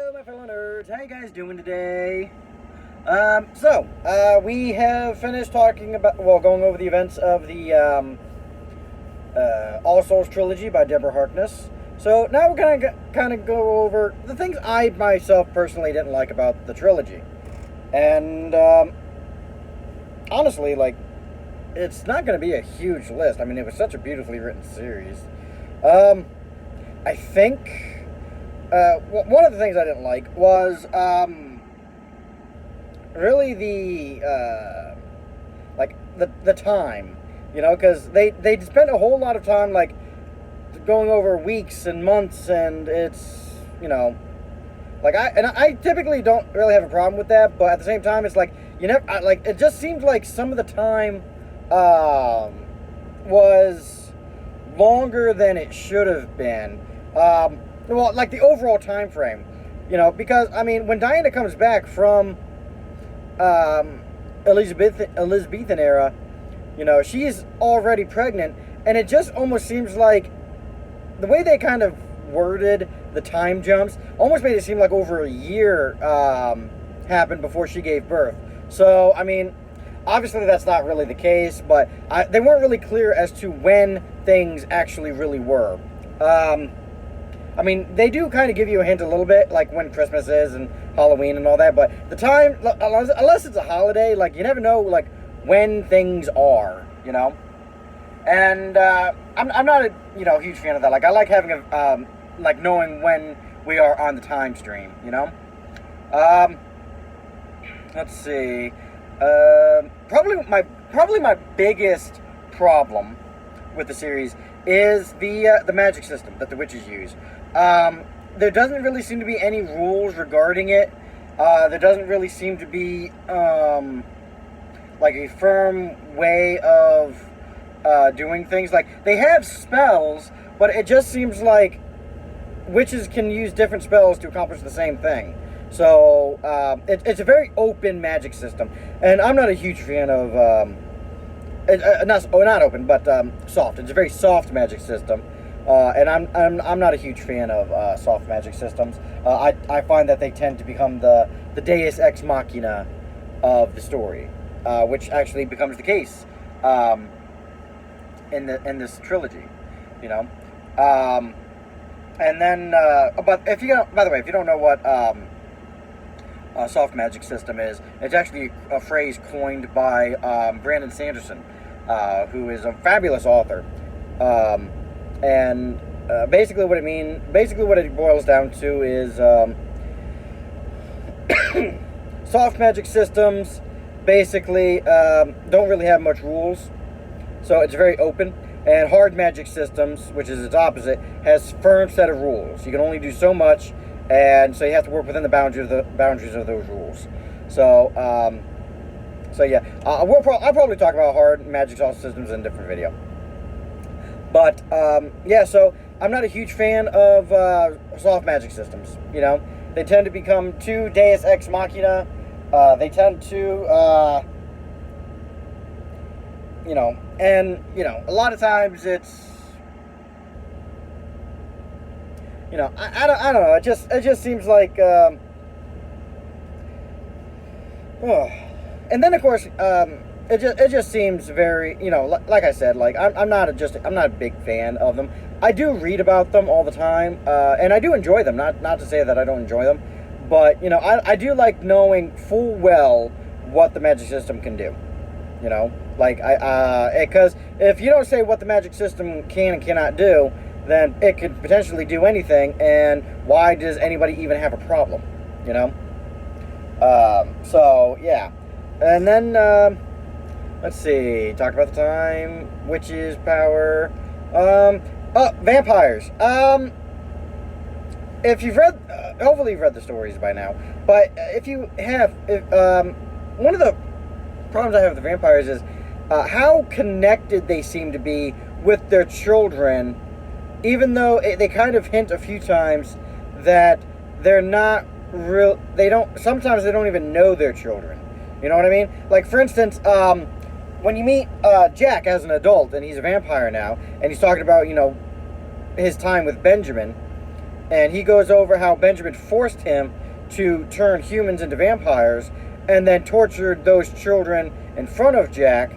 Hello, my fellow nerds. How you guys doing today? We have finished talking about, going over the events of the All Souls Trilogy by Deborah Harkness. So now we're gonna kind of go over the things I myself personally didn't like about the trilogy, and honestly, like, it's not going to be a huge list. I mean, it was such a beautifully written series. I think one of the things I didn't like was really the time, because they spent a whole lot of time like going over weeks and months, and it's I typically don't really have a problem with that, but at the same time, it's like it just seems like some of the time was longer than it should have been. Like the overall time frame, because I mean, when Diana comes back from Elizabethan era, she's already pregnant, and it just almost seems like the way they kind of worded the time jumps almost made it seem like over a year happened before she gave birth. So, I mean, obviously that's not really the case, but they weren't really clear as to when things actually really were. I mean, they do kind of give you a hint a little bit, like when Christmas is and Halloween and all that, but the time, unless it's a holiday, like, you never know, like, when things are, And I'm not a huge fan of that. Like, I like having a knowing when we are on the time stream. Let's see. Probably my biggest problem with the series is the magic system that the witches use. There doesn't really seem to be any rules regarding it. There doesn't really seem to be like a firm way of doing things. Like, they have spells, but it just seems like witches can use different spells to accomplish the same thing. So it's a very open magic system, and I'm not a huge fan of not open, but soft. It's a very soft magic system, and I'm not a huge fan of soft magic systems. I find that they tend to become the Deus Ex Machina of the story, which actually becomes the case in this trilogy, And then, but if you don't know what soft magic system is, it's actually a phrase coined by Brandon Sanderson, who is a fabulous author. And basically what it boils down to is soft magic systems basically don't really have much rules, so it's very open. And hard magic systems, which is its opposite, has firm set of rules. You can only do so much, and so you have to work within the boundaries of those rules. So, yeah, I'll probably talk about hard magic systems in a different video. But yeah, so I'm not a huge fan of soft magic systems. They tend to become too Deus Ex Machina. They tend to a lot of times it's, I don't know. It just seems like, and then of course, it just seems very, like I said, like I'm not a big fan of them. I do read about them all the time, and I do enjoy them. Not to say that I don't enjoy them, but I do like knowing full well what the magic system can do. Because if you don't say what the magic system can and cannot do, then it could potentially do anything, and why does anybody even have a problem, So, yeah. And then, let's see, talked about the time, witches, power, vampires. If you've read, hopefully you've read the stories by now, but if you have, one of the problems I have with the vampires is how connected they seem to be with their children, even though they kind of hint a few times that they're not real. Sometimes they don't even know their children. You know what I mean? Like, for instance, when you meet Jack as an adult, and he's a vampire now, and he's talking about his time with Benjamin, and he goes over how Benjamin forced him to turn humans into vampires, and then tortured those children in front of Jack.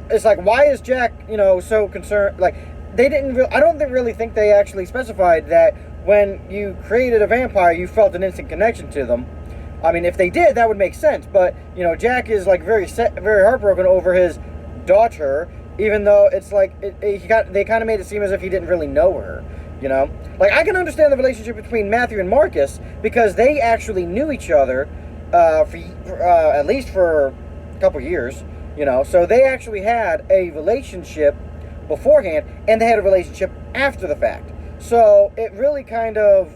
It's like, why is Jack, so concerned? Like, they didn't. I don't really think they actually specified that when you created a vampire, you felt an instant connection to them. I mean, if they did, that would make sense. But Jack is like very heartbroken over his daughter, even though it's like they kind of made it seem as if he didn't really know her. Like, I can understand the relationship between Matthew and Marcus because they actually knew each other at least for a couple years. So they actually had a relationship beforehand, and they had a relationship after the fact. So it really kind of,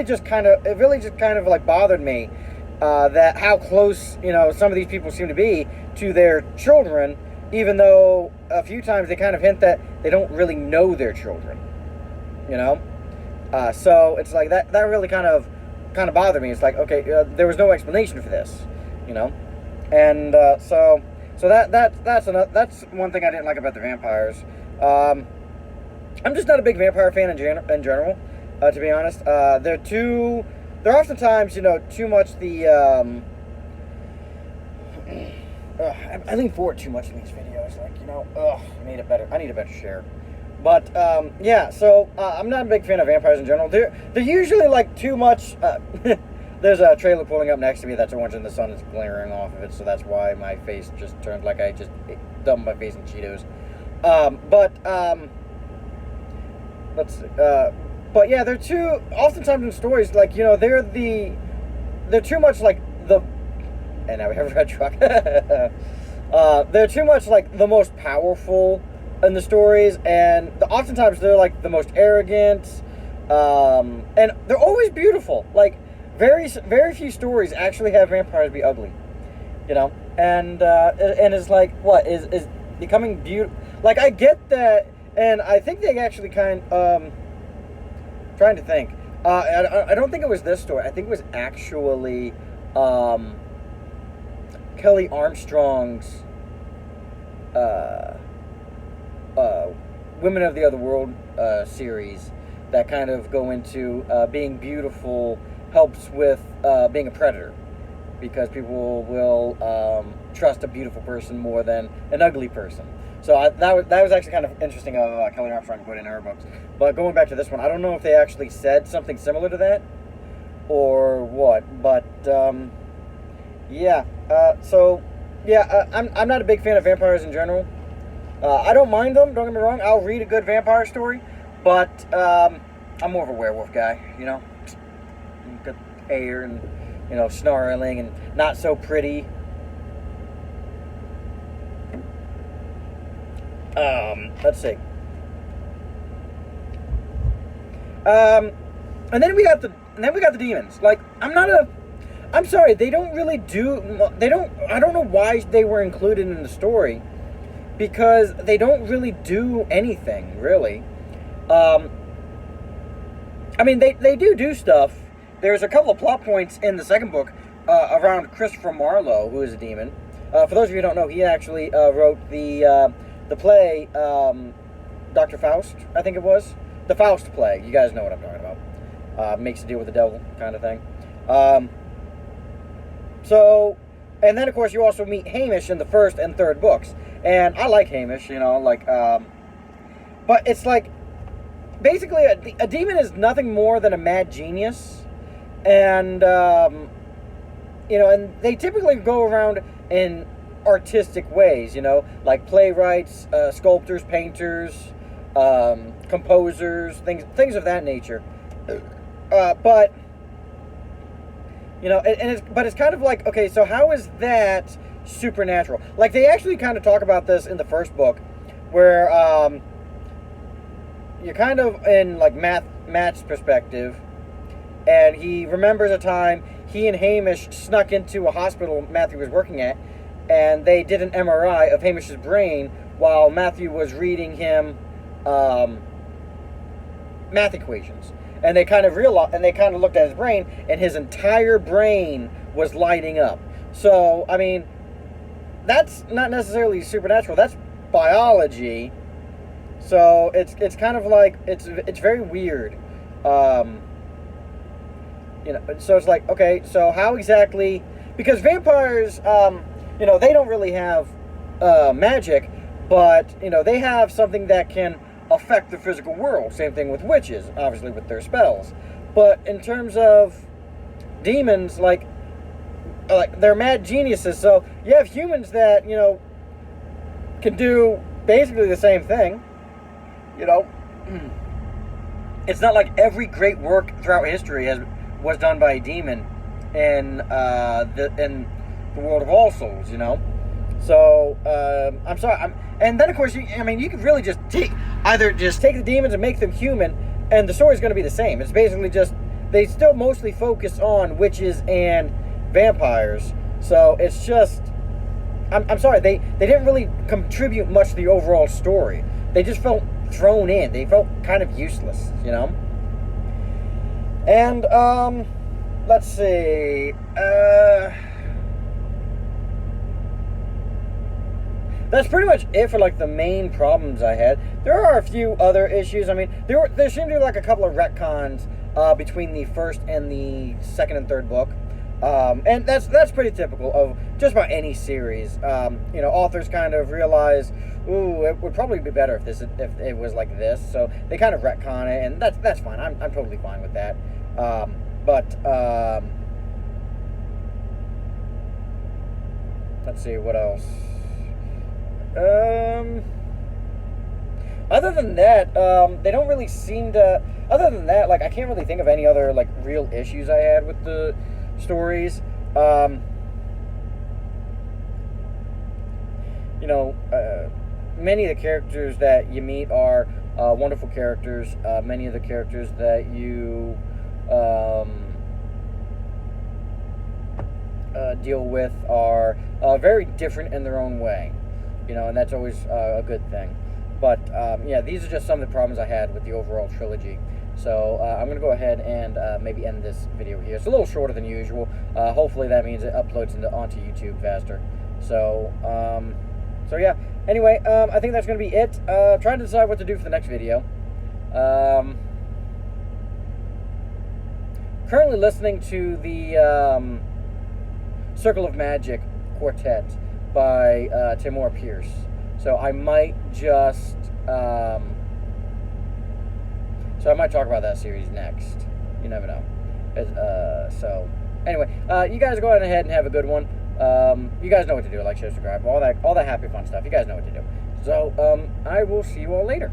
just kind of like bothered me that how close some of these people seem to be to their children, even though a few times they kind of hint that they don't really know their children. So it's like that really kind of bothered me. It's like, okay, there was no explanation for this, and so that's one thing I didn't like about the vampires. I'm just not a big vampire fan in general, to be honest. They're oftentimes, too much the, I lean forward too much in these videos, like, I need a better share. But, yeah, so, I'm not a big fan of vampires in general. They're usually, like, too much, there's a trailer pulling up next to me that's orange and the sun is glaring off of it, so that's why my face just turned like I just dumped my face in Cheetos. Let's see. But yeah, they're too, oftentimes in stories, like, they're too much like and now we have a red truck. They're too much like the most powerful in the stories, and oftentimes they're like the most arrogant, and they're always beautiful. Like, very few stories actually have vampires be ugly, and it's like, what is becoming beautiful? Like, I get that, and I think they actually trying to think. I don't think it was this story. I think it was actually Kelly Armstrong's Women of the Other World series that kind of go into being beautiful helps with being a predator, because people will trust a beautiful person more than an ugly person. So that was actually kind of interesting of Kelly Armstrong to put in her books. But going back to this one, I don't know if they actually said something similar to that or what. But yeah. I'm not a big fan of vampires in general. I don't mind them. Don't get me wrong. I'll read a good vampire story, but I'm more of a werewolf guy. Good hair and snarling and not so pretty. Let's see. And then we got the demons. Like, I'm sorry, they don't really I don't know why they were included in the story, because they don't really do anything, really. I mean, they do stuff. There's a couple of plot points in the second book around Christopher Marlowe, who is a demon. For those of you who don't know, he actually wrote the play, Dr. Faust, I think it was. The Faust play. You guys know what I'm talking about. Makes a deal with the devil kind of thing. And then, of course, you also meet Hamish in the first and third books. And I like Hamish, but it's like, basically, a demon is nothing more than a mad genius. And, and they typically go around in artistic ways, like playwrights, sculptors, painters, composers, things of that nature. But it's kind of like, okay, so how is that supernatural? Like, they actually kind of talk about this in the first book, where you're kind of in like Matt's perspective, and he remembers a time he and Hamish snuck into a hospital Matthew was working at, and they did an MRI of Hamish's brain while Matthew was reading him math equations. And they kind of looked at his brain, and his entire brain was lighting up. So, I mean, that's not necessarily supernatural. That's biology. So it's kind of like it's very weird. Um, so it's like, okay, so how exactly? Because vampires, they don't really have magic, but they have something that can affect the physical world. Same thing with witches, obviously with their spells. But in terms of demons, like they're mad geniuses. So you have humans that can do basically the same thing. It's not like every great work throughout history was done by a demon in the world of All Souls. So I'm sorry. And then of course you could really just take the demons and make them human, and the story's going to be the same. It's basically just they still mostly focus on witches and vampires. So it's just I'm sorry, they didn't really contribute much to the overall story. They just felt thrown in. They felt kind of useless, And let's see. That's pretty much it for like the main problems I had. There are a few other issues. I mean, there seemed to be like a couple of retcons between the first and the second and third book. And that's pretty typical of just about any series. Authors kind of realize, ooh, it would probably be better if it was like this. So they kind of retcon it, and that's fine. I'm totally fine with that. Let's see what else. Other than that, they don't really seem to. Other than that, like I can't really think of any other like real issues I had with the stories. Many of the characters that you meet are wonderful characters. Many of the characters that you deal with are very different in their own way, and that's always a good thing. But these are just some of the problems I had with the overall trilogy. So I'm going to go ahead and maybe end this video here. It's a little shorter than usual. Hopefully that means it uploads onto YouTube faster. So yeah. Anyway, I think that's going to be it. Trying to decide what to do for the next video. Currently listening to the Circle of Magic Quartet by Timur Pierce. So I might just... So I might talk about that series next. You never know. So anyway, you guys go ahead and have a good one. You guys know what to do. Like, share, subscribe, all that happy fun stuff. You guys know what to do. So I will see you all later.